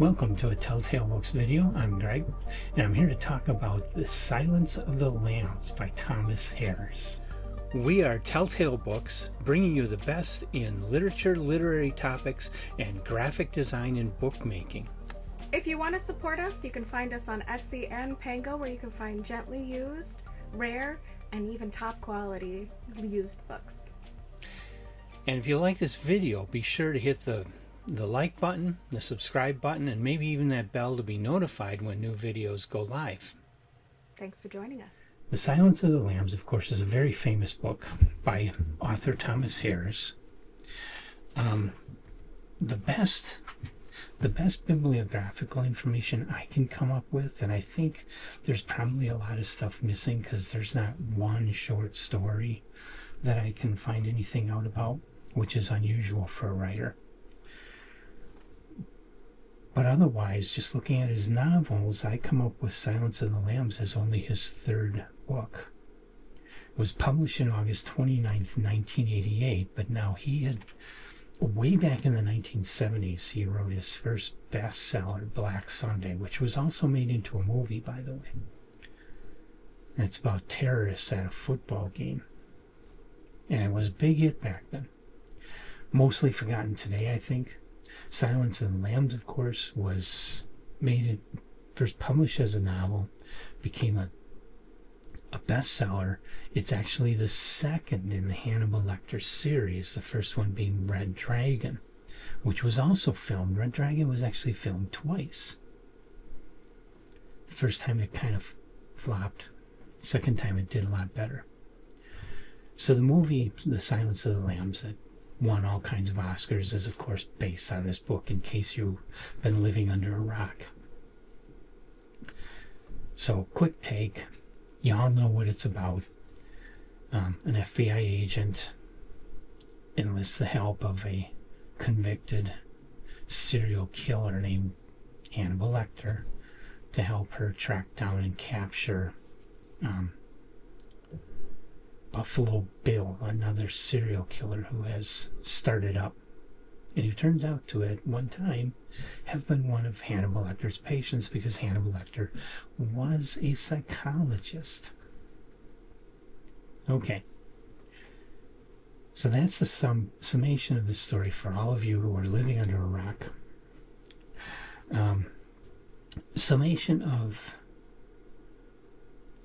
Welcome to a Telltale Books video. I'm Greg, and I'm here to talk about The Silence of the Lambs by Thomas Harris. We are Telltale Books, bringing you the best in literature, literary topics, and graphic design and bookmaking. If you want to support us, you can find us on Etsy and Pango, where you can find gently used, rare, and even top quality used books. And if you like this video, be sure to hit the like button, the subscribe button, and maybe even that bell to be notified when new videos go live. Thanks for joining us. The Silence of the Lambs, of course, is a very famous book by author Thomas Harris. The best bibliographical information I can come up with, and I think there's probably a lot of stuff missing because there's not one short story that I can find anything out about, which is unusual for a writer. But otherwise, just looking at his novels, I come up with Silence of the Lambs as only his third book. It was published in August 29th, 1988, but now he had, way back in the 1970s, he wrote his first bestseller, Black Sunday, which was also made into a movie, by the way. And it's about terrorists at a football game. And it was a big hit back then. Mostly forgotten today, I think. Silence of the Lambs, of course, was first published as a novel, became a bestseller. It's actually the second in the Hannibal Lecter series, the first one being Red Dragon, which was also filmed. Red Dragon was actually filmed twice. The first time it kind of flopped. The second time it did a lot better. So the movie, The Silence of the Lambs, that won all kinds of Oscars, is of course based on this book, in case you've been living under a rock. So, quick take. Y'all know what it's about. An FBI agent enlists the help of a convicted serial killer named Hannibal Lecter to help her track down and capture Buffalo Bill, another serial killer who has started up, and who turns out to at one time have been one of Hannibal Lecter's patients, because Hannibal Lecter was a psychologist. Okay. So that's the summation of the story for all of you who are living under a rock. Summation of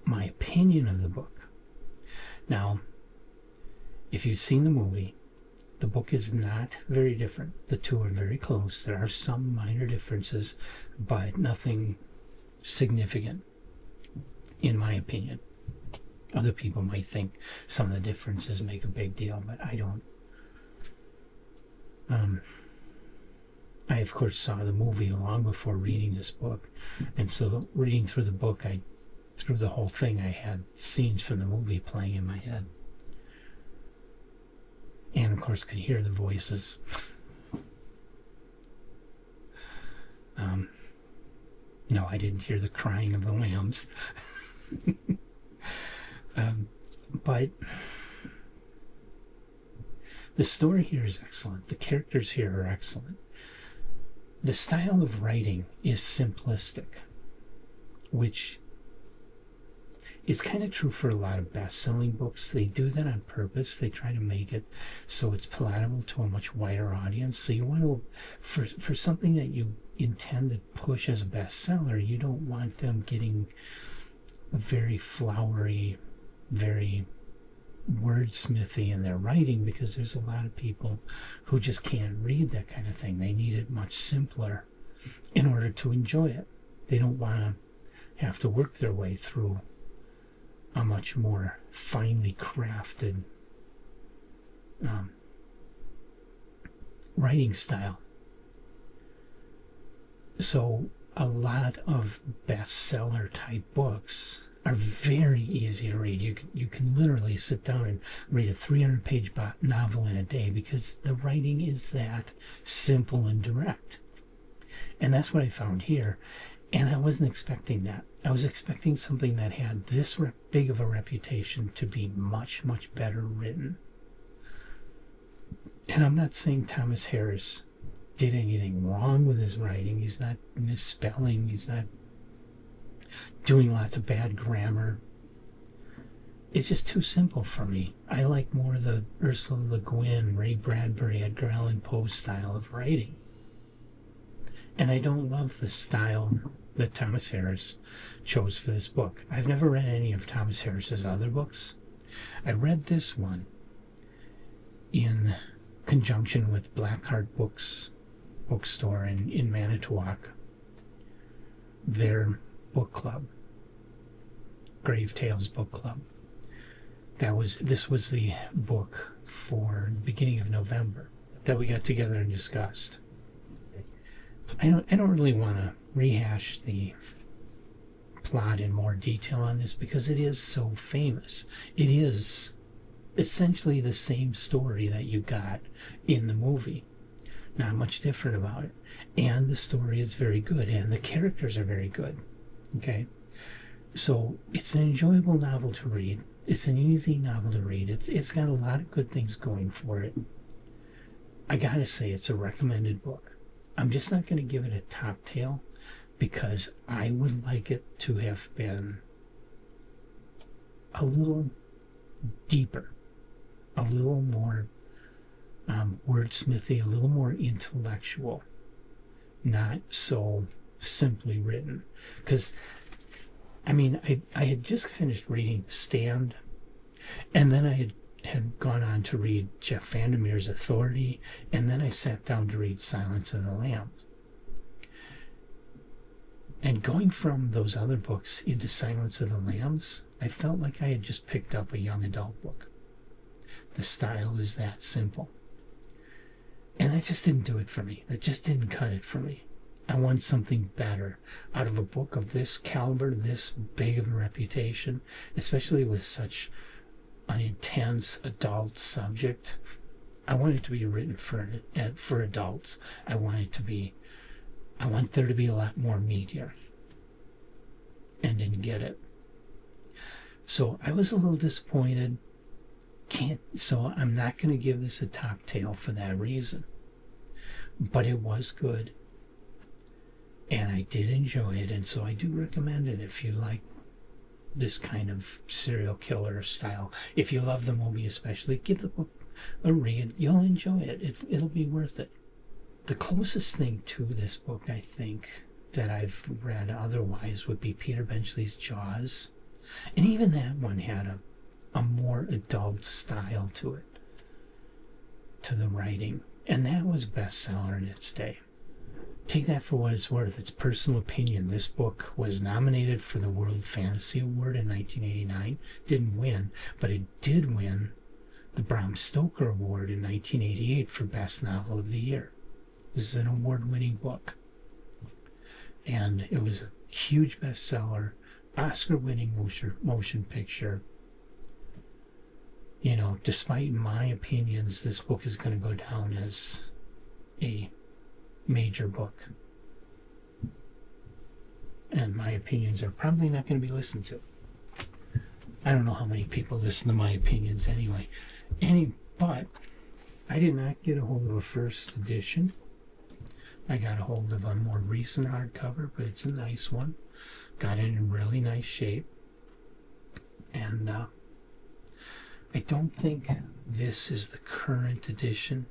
my opinion of the book. Now, if you've seen the movie, the book is not very different. The two are very close. There are some minor differences, but nothing significant, in my opinion. Other people might think some of the differences make a big deal, but I don't. I, of course, saw the movie long before reading this book, and so reading through the book, through the whole thing, I had scenes from the movie playing in my head. And, of course, could hear the voices. No, I didn't hear the crying of the lambs. But the story here is excellent. The characters here are excellent. The style of writing is simplistic, which is kind of true for a lot of best-selling books. They do that on purpose. They try to make it so it's palatable to a much wider audience. So you want to, for something that you intend to push as a bestseller, you don't want them getting very flowery, very wordsmithy in their writing, because there's a lot of people who just can't read that kind of thing. They need it much simpler in order to enjoy it. They don't want to have to work their way through a much more finely crafted writing style. So a lot of bestseller type books are very easy to read. You can literally sit down and read a 300-page novel in a day, because the writing is that simple and direct. And that's what I found here. And I wasn't expecting that. I was expecting something that had this big of a reputation to be much, much better written. And I'm not saying Thomas Harris did anything wrong with his writing. He's not misspelling. He's not doing lots of bad grammar. It's just too simple for me. I like more the Ursula Le Guin, Ray Bradbury, Edgar Allan Poe style of writing. And I don't love the style that Thomas Harris chose for this book. I've never read any of Thomas Harris's other books. I read this one in conjunction with Blackheart bookstore in Manitowoc, their book club, Grave Tales Book Club. This was the book for the beginning of November that we got together and discussed. I don't really want to rehash the plot in more detail on this because it is so famous. It is essentially the same story that you got in the movie. Not much different about it. And the story is very good, and the characters are very good. Okay? So it's an enjoyable novel to read. It's an easy novel to read. It's got a lot of good things going for it. I gotta say, it's a recommended book. I'm just not going to give it a top tail because I would like it to have been a little deeper, a little more wordsmithy, a little more intellectual, not so simply written. Because, I mean, I had just finished reading Stand, and then I had gone on to read Jeff Vandermeer's Authority, and then I sat down to read Silence of the Lambs. And going from those other books into Silence of the Lambs, I felt like I had just picked up a young adult book. The style is that simple. And that just didn't do it for me. It just didn't cut it for me. I want something better out of a book of this caliber, this big of a reputation, especially with such an intense adult subject. I want it to be written for adults. I want there to be a lot more meat here. And didn't get it. So I was a little disappointed. So I'm not going to give this a top tail for that reason. But it was good. And I did enjoy it, and so I do recommend it if you like this kind of serial killer style. If you love the movie especially, give the book a read. You'll enjoy it. It'll be worth it. The closest thing to this book, I think, that I've read otherwise would be Peter Benchley's Jaws. And even that one had a more adult style to it, to the writing. And that was bestseller in its day. Take that for what it's worth. It's personal opinion. This book was nominated for the World Fantasy Award in 1989. Didn't win, but it did win the Bram Stoker Award in 1988 for Best Novel of the Year. This is an award-winning book. And it was a huge bestseller, Oscar-winning motion picture. You know, despite my opinions, this book is going to go down as a major book. And my opinions are probably not going to be listened to. I don't know how many people listen to my opinions anyway. But I did not get a hold of a first edition. I got a hold of a more recent hardcover, but it's a nice one. Got it in really nice shape. And I don't think this is the current edition.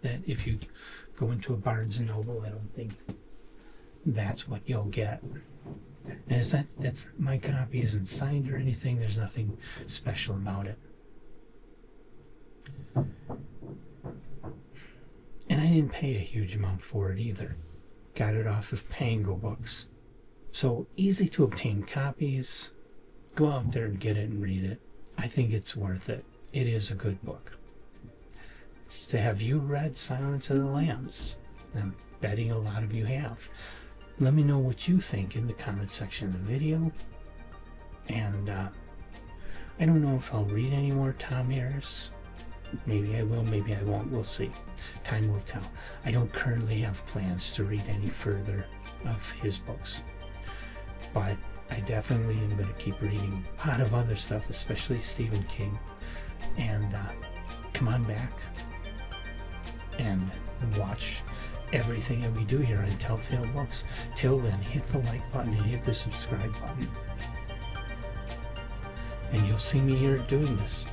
That if you go into a Barnes & Noble, I don't think that's what you'll get. And that's my copy isn't signed or anything. There's nothing special about it. And I didn't pay a huge amount for it either. Got it off of Pango Books. So easy to obtain copies. Go out there and get it and read it. I think it's worth it. It is a good book. Have you read Silence of the Lambs? I'm betting a lot of you have. Let me know what you think in the comment section of the video. And I don't know if I'll read any more Tom Harris. Maybe I will, maybe I won't. We'll see. Time will tell. I don't currently have plans to read any further of his books. But I definitely am going to keep reading a lot of other stuff, especially Stephen King. And come on back and watch everything that we do here on Telltale Books. Till then, hit the like button and hit the subscribe button. And you'll see me here doing this.